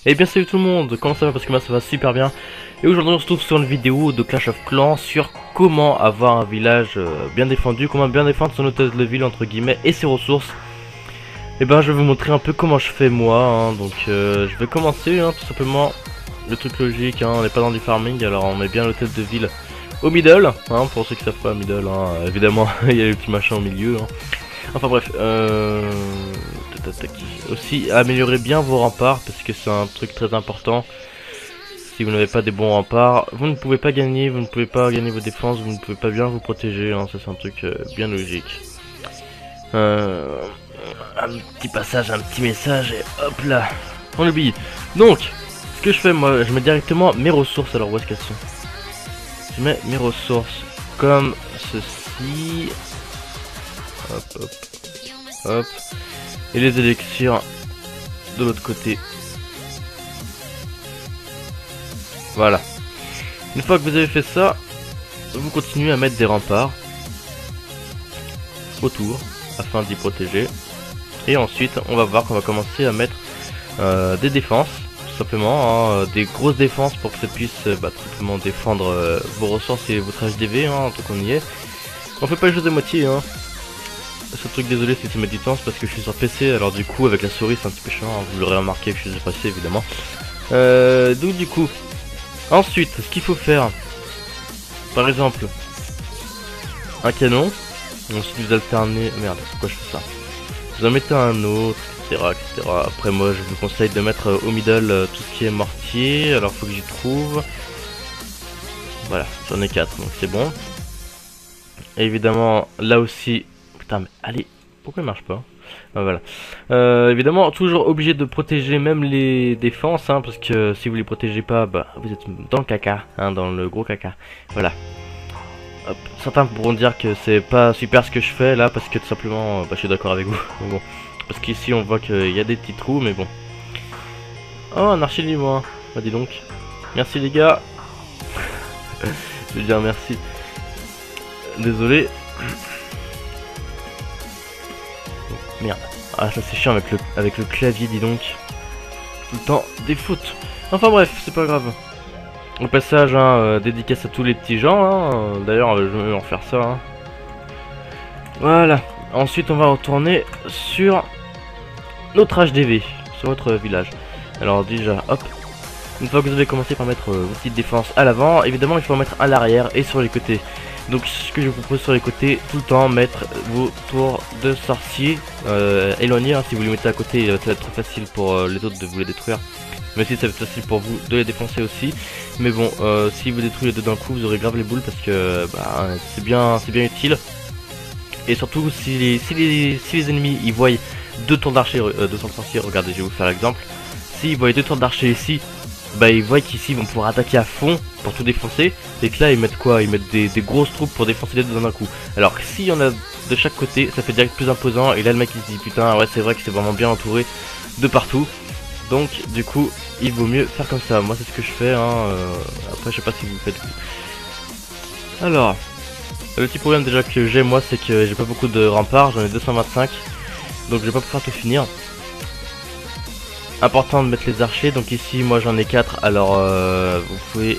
Et bien salut tout le monde, comment ça va? Parce que moi ça va super bien. Et aujourd'hui on se trouve sur une vidéo de Clash of Clans sur comment avoir un village bien défendu, comment bien défendre son hôtel de ville entre guillemets et ses ressources. Et ben je vais vous montrer un peu comment je fais moi, hein. Donc je vais commencer tout simplement le truc logique, on n'est pas dans du farming, alors on met bien l'hôtel de ville au middle, pour ceux qui savent pas middle, évidemment il y a les petits machins au milieu. Enfin bref, aussi améliorer bien vos remparts parce que c'est un truc très important. Si vous n'avez pas des bons remparts, vous ne pouvez pas gagner, vous ne pouvez pas gagner vos défenses, vous ne pouvez pas bien vous protéger, ça c'est un truc bien logique. Un petit passage, un petit message et hop là, on oublie. Donc, ce que je fais moi, je mets directement mes ressources, alors où est-ce qu'elles sont? Je mets mes ressources comme ceci. Hop hop hop. Et les élixirs de l'autre côté. Voilà. Une fois que vous avez fait ça, vous continuez à mettre des remparts autour afin d'y protéger. Et ensuite, on va voir qu'on va commencer à mettre des défenses, tout simplement, des grosses défenses pour que ça puisse tout simplement défendre vos ressources et votre HDV, tant qu'on y est. On fait pas les choses à moitié, Ce truc, désolé si ça met du temps, c'est parce que je suis sur PC, alors du coup avec la souris c'est un petit peu chiant, vous l'aurez remarqué que je suis sur PC évidemment. Donc du coup, ensuite ce qu'il faut faire, par exemple, un canon, ensuite vous alternez, merde pourquoi je fais ça, vous en mettez un autre, etc. Après moi je vous conseille de mettre au middle tout ce qui est mortier, alors faut que j'y trouve, voilà j'en ai 4 donc c'est bon. Et évidemment là aussi, putain mais allez, pourquoi il marche pas? Voilà. Évidemment, toujours obligé de protéger même les défenses, parce que si vous les protégez pas, vous êtes dans le caca, dans le gros caca. Voilà. Hop. Certains pourront dire que c'est pas super ce que je fais là, parce que tout simplement, je suis d'accord avec vous. Bon, parce qu'ici on voit qu'il y a des petits trous, mais bon. Oh, un archer libre, hein. Bah dis donc. Merci les gars. Je veux dire merci. Désolé. Merde. Ah ça c'est chiant avec le clavier, dis donc. Tout le temps des fautes. Enfin bref, c'est pas grave. Au passage, dédicace à tous les petits gens, d'ailleurs je vais en faire ça. Voilà. Ensuite on va retourner sur notre HDV, sur notre village. Alors déjà, hop. Une fois que vous avez commencé par mettre vos petites défenses à l'avant, évidemment il faut en mettre à l'arrière et sur les côtés. Donc ce que je vous propose sur les côtés, tout le temps mettre vos tours de sorcier éloignés, si vous les mettez à côté ça va être trop facile pour les autres de vous les détruire. Mais si ça va être facile pour vous de les défoncer aussi. Mais bon, si vous détruisez les deux d'un coup, vous aurez grave les boules parce que c'est bien utile. Et surtout si les ennemis ils voient deux tours d'archer, deux tours de sorcier, regardez je vais vous faire l'exemple. S'ils voient deux tours d'archer ici, ils voient qu'ici ils vont pouvoir attaquer à fond pour tout défoncer. Et que là ils mettent quoi? Ils mettent des grosses troupes pour défoncer les deux d'un coup. Alors que s'il y en a de chaque côté, ça fait direct plus imposant. Et là le mec il se dit putain ouais c'est vrai que c'est vraiment bien entouré de partout. Donc du coup il vaut mieux faire comme ça. Moi c'est ce que je fais, après je sais pas si vous le faites vous. Alors le petit problème déjà que j'ai moi, c'est que j'ai pas beaucoup de remparts, j'en ai 225. Donc je vais pas pouvoir tout finir. Important de mettre les archers, donc ici moi j'en ai 4. Alors vous pouvez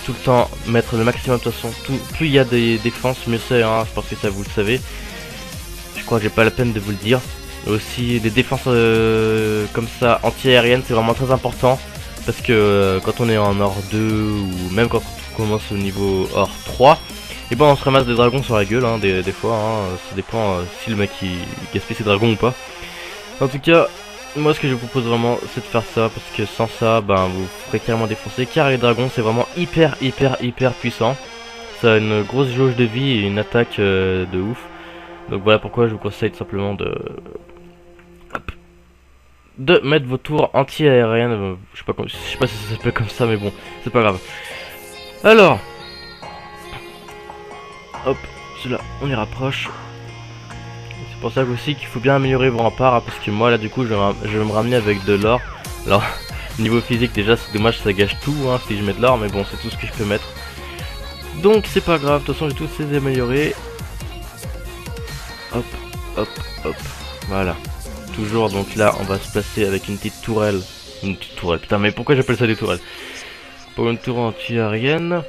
tout le temps mettre le maximum. De toute façon plus il y a des défenses mieux c'est, je pense que ça vous le savez. Je crois que j'ai pas la peine de vous le dire. Aussi des défenses comme ça anti-aériennes, c'est vraiment très important. Parce que quand on est en or 2 ou même quand on commence au niveau or 3, et on se ramasse des dragons sur la gueule, des fois, ça dépend si le mec il gaspille ses dragons ou pas. En tout cas, moi ce que je vous propose vraiment c'est de faire ça, parce que sans ça vous ferez carrément défoncer, car les dragons c'est vraiment hyper puissant. Ça a une grosse jauge de vie et une attaque de ouf. Donc voilà pourquoi je vous conseille tout simplement de mettre vos tours anti-aériennes. Je sais pas si ça s'appelle comme ça, mais bon, c'est pas grave. Alors, hop, cela, on les rapproche. C'est pour ça aussi qu'il faut bien améliorer vos remparts, parce que moi là du coup je vais me ramener avec de l'or. Alors, niveau physique déjà c'est dommage, ça gâche tout si je mets de l'or, mais bon c'est tout ce que je peux mettre. Donc c'est pas grave, de toute façon j'ai tous les améliorés. Hop, hop, hop, voilà. Toujours donc là on va se placer avec une petite tourelle Une petite tourelle. Putain, mais pourquoi j'appelle ça des tourelles? Pour une tour anti-aérienne.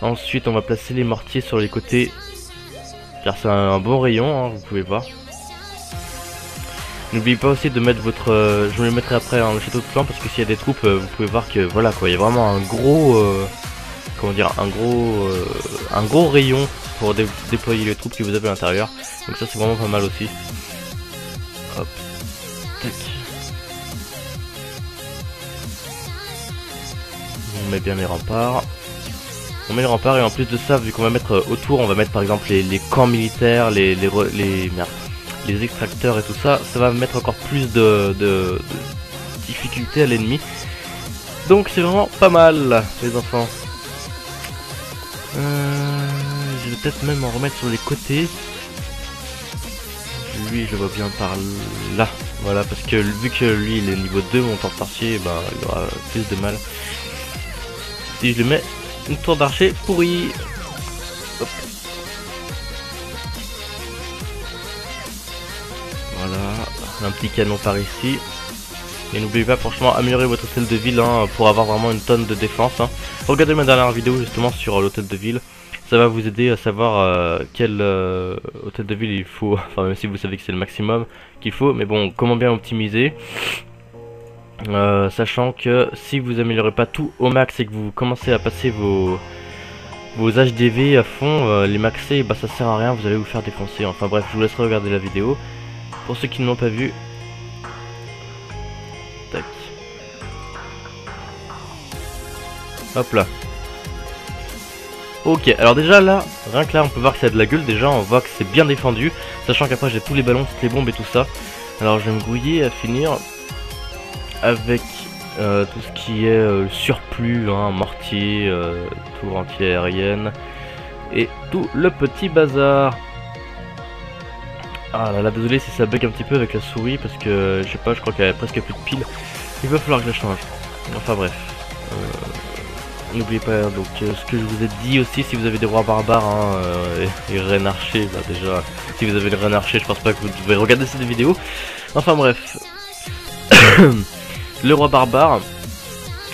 Ensuite, on va placer les mortiers sur les côtés. Car c'est un bon rayon, hein, vous pouvez voir. N'oubliez pas aussi de mettre votre... je vous le mettrai après le château de clan parce que s'il y a des troupes, vous pouvez voir que voilà quoi, il y a vraiment un gros... comment dire, un gros rayon pour déployer les troupes que vous avez à l'intérieur. Donc ça c'est vraiment pas mal aussi. Hop. Tac. On met bien les remparts. On met les remparts et en plus de ça, vu qu'on va mettre autour, on va mettre par exemple les camps militaires, les extracteurs et tout ça, ça va mettre encore plus de difficulté à l'ennemi. Donc c'est vraiment pas mal les enfants. Je vais peut-être même en remettre sur les côtés. Lui je le vois bien par là. Voilà, parce que vu que lui il est niveau 2 mon temps sorcier, ben, il aura plus de mal. Si je le mets une tour d'archer pourrie. Hop. Voilà, un petit canon par ici. Et n'oubliez pas franchement améliorer votre hôtel de ville hein, pour avoir vraiment une tonne de défense. Hein. Regardez ma dernière vidéo justement sur l'hôtel de ville. Ça va vous aider à savoir quel hôtel de ville il faut. Enfin même si vous savez que c'est le maximum qu'il faut. Mais bon, comment bien optimiser. Sachant que si vous améliorez pas tout au max et que vous commencez à passer vos HDV à fond, les maxer, bah ça sert à rien, vous allez vous faire défoncer. Enfin bref, je vous laisserai regarder la vidéo. Pour ceux qui ne l'ont pas vu. Tac. Hop là. Ok, alors déjà là, rien que là on peut voir que ça a de la gueule, déjà on voit que c'est bien défendu. Sachant qu'après j'ai tous les ballons, toutes les bombes et tout ça. Alors je vais me grouiller à finir avec tout ce qui est surplus, hein, mortier, tour anti-aérienne et tout le petit bazar. Ah là là, désolé si ça bug un petit peu avec la souris parce que je sais pas, je crois qu'elle a presque plus de piles. Il va falloir que je la change. Enfin bref. N'oubliez pas donc ce que je vous ai dit aussi, si vous avez des rois barbares hein, et reines archers, bah déjà si vous avez une reine archer je pense pas que vous devez regarder cette vidéo. Enfin bref. Le roi barbare,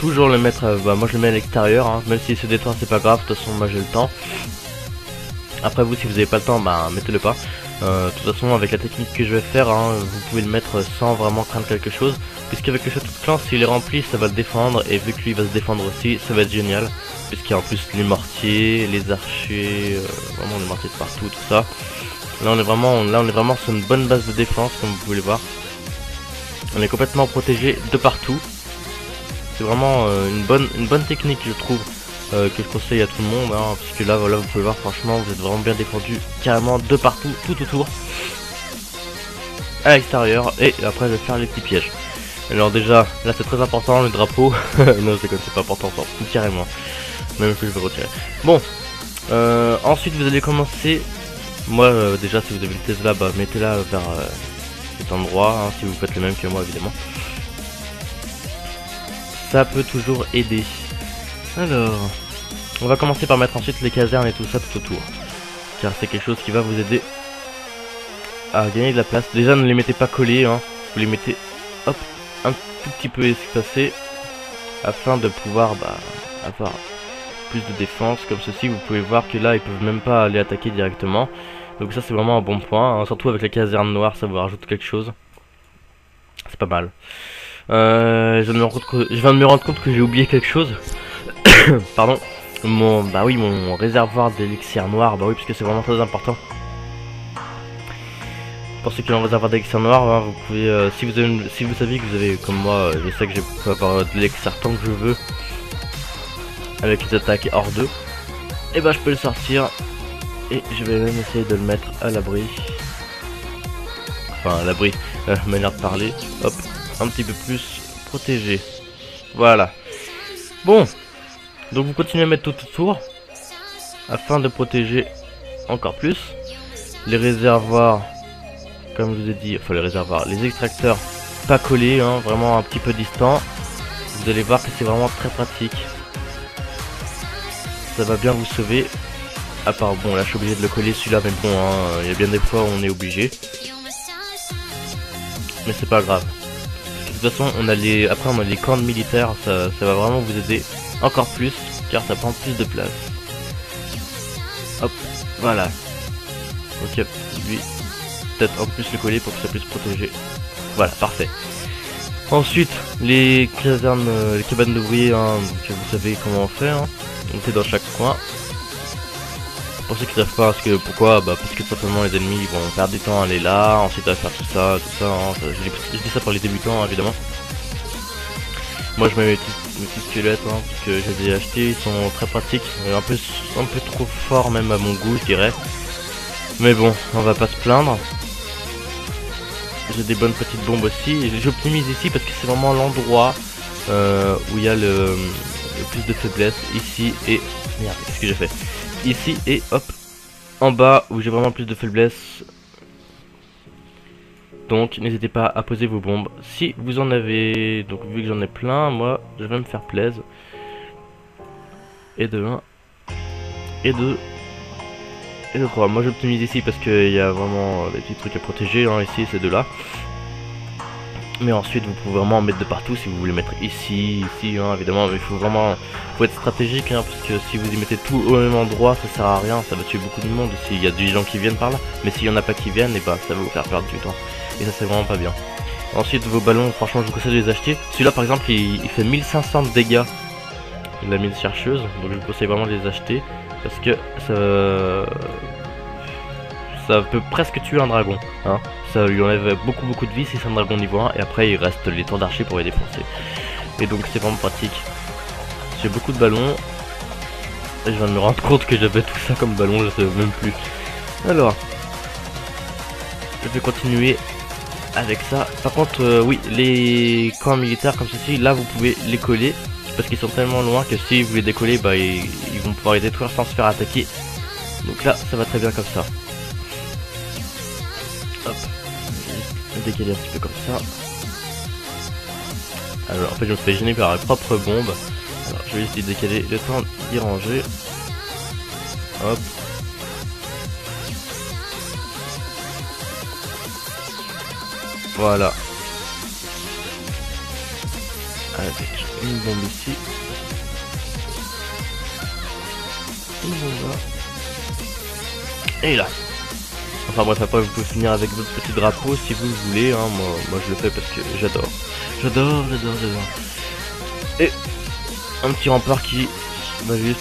toujours le mettre, bah moi je le mets à l'extérieur, hein, même s'il se détruit c'est pas grave, de toute façon moi j'ai le temps. Après vous si vous avez pas le temps, bah mettez-le pas. De toute façon avec la technique que je vais faire, hein, vous pouvez le mettre sans vraiment craindre quelque chose. Puisqu'avec le château de clan, s'il est rempli, ça va le défendre. Et vu que lui va se défendre aussi, ça va être génial. Puisqu'il y a en plus les mortiers, les archers, vraiment les mortiers de partout, tout ça. Là on est vraiment sur une bonne base de défense comme vous pouvez le voir. On est complètement protégé de partout. C'est vraiment une bonne technique je trouve. Que je conseille à tout le monde hein, puisque là voilà vous pouvez voir franchement vous êtes vraiment bien défendu carrément de partout, tout autour à l'extérieur. Et après je vais faire les petits pièges. Alors déjà là c'est très important le drapeau. Non c'est comme c'est pas important, ça carrément même que je vais retirer. Bon ensuite vous allez commencer. Moi déjà si vous avez le Tesla bah mettez-la vers cet endroit hein, si vous faites le même que moi évidemment. Ça peut toujours aider. Alors, on va commencer par mettre ensuite les casernes et tout ça tout autour. Car c'est quelque chose qui va vous aider à gagner de la place. Déjà ne les mettez pas collés, hein. Vous les mettez hop, un tout petit peu espacés. Afin de pouvoir avoir plus de défense. Comme ceci, vous pouvez voir que là ils peuvent même pas aller attaquer directement. Donc ça c'est vraiment un bon point, hein. Surtout avec les casernes noires, ça vous rajoute quelque chose. C'est pas mal. Je viens de me rendre compte que j'ai oublié quelque chose. Pardon, mon réservoir d'élixir noir, bah oui, parce que c'est vraiment très important. Pour ceux qui ont un réservoir d'élixir noir, hein, vous pouvez, si vous savez que vous avez, comme moi, je sais que je peux avoir de l'élixir tant que je veux, avec les attaques hors 2, et bah je peux le sortir, et je vais même essayer de le mettre à l'abri. Enfin, à l'abri, manière de parler, hop, un petit peu plus protégé. Voilà. Bon. Donc vous continuez à mettre tout autour afin de protéger encore plus les réservoirs, comme je vous ai dit, enfin les réservoirs, les extracteurs pas collés, hein, vraiment un petit peu distants. Vous allez voir que c'est vraiment très pratique. Ça va bien vous sauver. À part bon là je suis obligé de le coller celui-là, mais bon hein, il y a bien des fois où on est obligé. Mais c'est pas grave. toute façon on a les, après on a les camps militaires, ça va vraiment vous aider encore plus, car ça prend plus de place. Hop, voilà. Ok, lui, peut-être en plus le coller pour que ça puisse protéger. Voilà, parfait. Ensuite, les casernes, les cabanes d'ouvriers, hein, donc vous savez comment on fait, hein. On était dans chaque coin. Pour ceux qui savent pas, pourquoi, bah parce que tout simplement les ennemis ils vont perdre du temps à aller là, ensuite à faire tout ça, hein. Je dis ça pour les débutants, hein, évidemment. Moi je mets mes petits squelettes, hein, parce que je les ai achetés, ils sont très pratiques, un peu trop forts même à mon goût je dirais. Mais bon, on va pas se plaindre. J'ai des bonnes petites bombes aussi, j'optimise ici parce que c'est vraiment l'endroit où il y a le plus de faiblesse, ici et... Merde, qu'est-ce que j'ai fait? Ici et hop, en bas où j'ai vraiment plus de faiblesse. Donc n'hésitez pas à poser vos bombes si vous en avez. Donc vu que j'en ai plein, moi je vais me faire plaisir. Et de 1 et 2 et de 3. Moi j'optimise ici parce qu'il y a vraiment des petits trucs à protéger, hein. Ici c'est de là. Mais ensuite vous pouvez vraiment en mettre de partout si vous voulez mettre ici, hein, évidemment. Mais il faut être stratégique, hein, parce que si vous y mettez tout au même endroit, ça sert à rien, ça va tuer beaucoup de monde s'il y a des gens qui viennent par là. Mais s'il y en a pas qui viennent, et bah ça va vous faire perdre du temps. Et ça c'est vraiment pas bien. Ensuite vos ballons, franchement je vous conseille de les acheter. Celui-là par exemple il fait 1500 de dégâts. La mine chercheuse, donc je vous conseille vraiment de les acheter. Parce que ça peut presque tuer un dragon, hein. Ça lui enlève beaucoup de vie si c'est un dragon niveau 1, et après il reste les tours d'archer pour les défoncer. Et donc c'est vraiment pratique. J'ai beaucoup de ballons, et je viens de me rendre compte que j'avais tout ça comme ballon, je sais même plus. Alors, je vais continuer avec ça. Par contre, oui, les camps militaires comme ceci, là vous pouvez les coller, parce qu'ils sont tellement loin que si vous les décollez, bah ils vont pouvoir les détruire sans se faire attaquer. Donc là, ça va très bien comme ça. Hop, je vais décaler un petit peu comme ça. Alors en fait je me fais gêner par ma propre bombe. Alors je vais essayer de décaler le temps d'y ranger. Hop. Voilà. Avec une bombe ici. Une bombe là. Et là. Enfin bref, après vous pouvez finir avec votre petit drapeau si vous le voulez, hein. Moi je le fais parce que j'adore. J'adore. Et un petit rempart qui va juste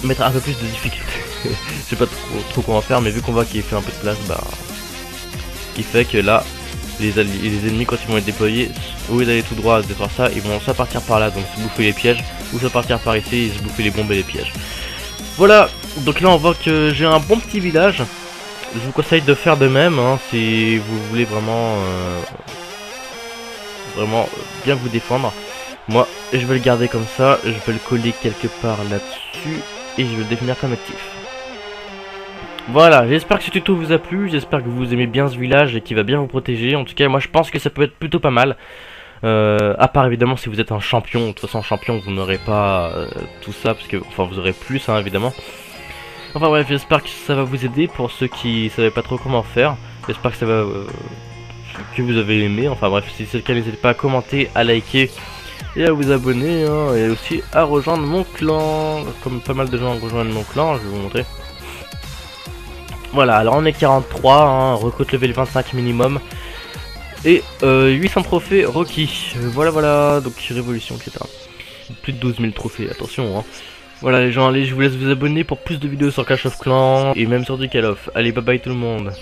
mettre un peu plus de difficulté. Je sais pas trop quoi en faire, mais vu qu'on voit qu'il fait un peu de place, bah... Ce qui fait que là, les ennemis quand ils vont être déployés, au lieu d'aller tout droit à détruire ça, ils vont soit partir par là, donc se bouffer les pièges, ou soit partir par ici et se bouffer les bombes et les pièges. Voilà, donc là on voit que j'ai un bon petit village. Je vous conseille de faire de même, hein, si vous voulez vraiment bien vous défendre. Moi je vais le garder comme ça, je vais le coller quelque part là-dessus et je vais le définir comme actif. Voilà, j'espère que ce tuto vous a plu, j'espère que vous aimez bien ce village et qu'il va bien vous protéger. En tout cas moi je pense que ça peut être plutôt pas mal. À part évidemment si vous êtes un champion, de toute façon champion vous n'aurez pas tout ça, parce que enfin vous aurez plus, hein, évidemment. Enfin bref, j'espère que ça va vous aider pour ceux qui savaient pas trop comment faire. J'espère que ça va que vous avez aimé. Enfin bref, si c'est le cas, n'hésitez pas à commenter, à liker et à vous abonner, hein, et aussi à rejoindre mon clan. Comme pas mal de gens rejoignent mon clan, je vais vous montrer. Voilà, alors on est 43, hein, recrute level 25 minimum. Et 800 trophées requis. Voilà, donc révolution, etc. Plus de 12 000 trophées, attention, hein. Voilà les gens, allez, je vous laisse vous abonner pour plus de vidéos sur Clash of Clans et même sur du Call of. Allez, bye bye tout le monde.